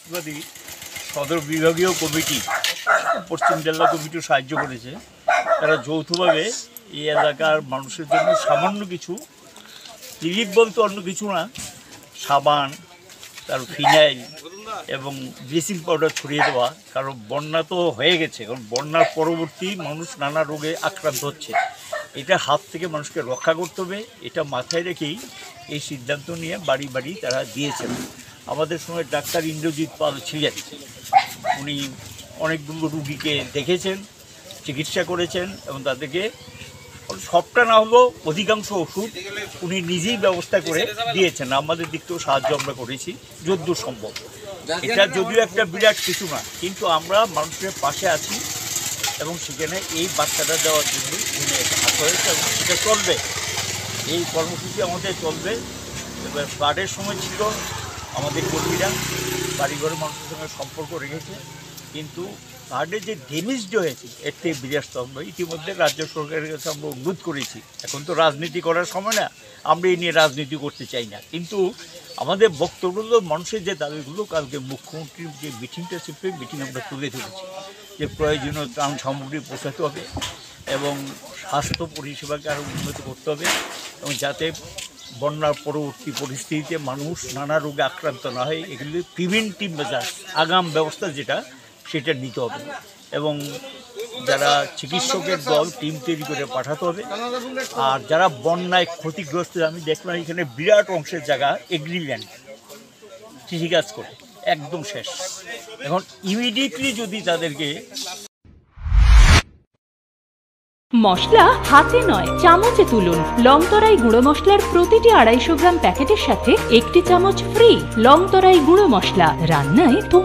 ফেব্রুয়ারি সদর বিভাগীয় কমিটি, পশ্চিম জেলা কমিটিও সাহায্য করেছে। তারা যৌথভাবে এই এলাকার মানুষের জন্য সামান্য কিছু রিলিফ বলতে অন্য কিছু না, সাবান, তার ফিনাইল এবং ব্লিচিং পাউডার ছড়িয়ে দেওয়া। কারণ বন্যা তো হয়ে গেছে, কারণ বন্যার পরবর্তী মানুষ নানা রোগে আক্রান্ত হচ্ছে, এটা হাত থেকে মানুষকে রক্ষা করতে হবে। এটা মাথায় রেখেই এই সিদ্ধান্ত নিয়ে বাড়ি বাড়ি তারা দিয়েছেন। আমাদের সঙ্গে ডাক্তার ইন্দ্রজিৎ পাল ছিলেন, উনি অনেকগুলো রুগীকে দেখেছেন, চিকিৎসা করেছেন এবং তাদেরকে সবটা না হলেও অধিকাংশ ওষুধ উনি নিজেই ব্যবস্থা করে দিয়েছেন। আমাদের দিক থেকেও সাহায্য আমরা করেছি যতদূর সম্ভব। এটা যদিও একটা বিরাট কিছু না, কিন্তু আমরা মানুষের পাশে আছি এবং সেখানে এই বার্তাটা দেওয়ার জন্য উনি হাত হয়েছে এবং সেটা চলবে। এই কর্মসূচি আমাদের চলবে। এবার ফ্লাডের সময় ছিল আমাদের কর্মীরা বাড়িঘরের মানুষের সঙ্গে সম্পর্ক রেখেছে, কিন্তু ফ্লাডে যে ড্যামেজড হয়েছে এর থেকে বিরাট আমরা ইতিমধ্যে রাজ্য সরকারের কাছে আমরা অনুরোধ করেছি। এখন তো রাজনীতি করার সময় না, আমরা এই নিয়ে রাজনীতি করতে চাই না, কিন্তু আমাদের বক্তব্যগুলো মানুষের যে দাবিগুলো কালকে মুখ্যমন্ত্রীর যে মিটিংটা ছিল মিটিং আমরা তুলে ধরেছি যে প্রয়োজনীয় ত্রাণ সামগ্রী পৌঁছাতে হবে এবং স্বাস্থ্য পরিষেবাকে আরও উন্নত করতে হবে এবং যাতে বন্যার পরবর্তী পরিস্থিতিতে মানুষ নানা রোগে আক্রান্ত না হয়, এগুলি প্রিভেন্টিভ মেজার্স, আগাম ব্যবস্থা যেটা সেটা নিতে হবে এবং যারা চিকিৎসকের দল টিম তৈরি করে পাঠাতে হবে। আর যারা বন্যায় ক্ষতিগ্রস্ত, আমি দেখলাম এখানে বিরাট অংশের জায়গা এগ্রিল্যান্ড কৃষিকাজ করে একদম শেষ। এখন ইমিডিয়েটলি যদি তাদেরকে মশলা হাতে নয় চামচে তুলুন। লংতরাই গুঁড়ো মশলার প্রতিটি 250 গ্রাম প্যাকেটের সাথে 1টি চামচ ফ্রি। লংতরাই গুঁড়ো মশলা, রান্নায়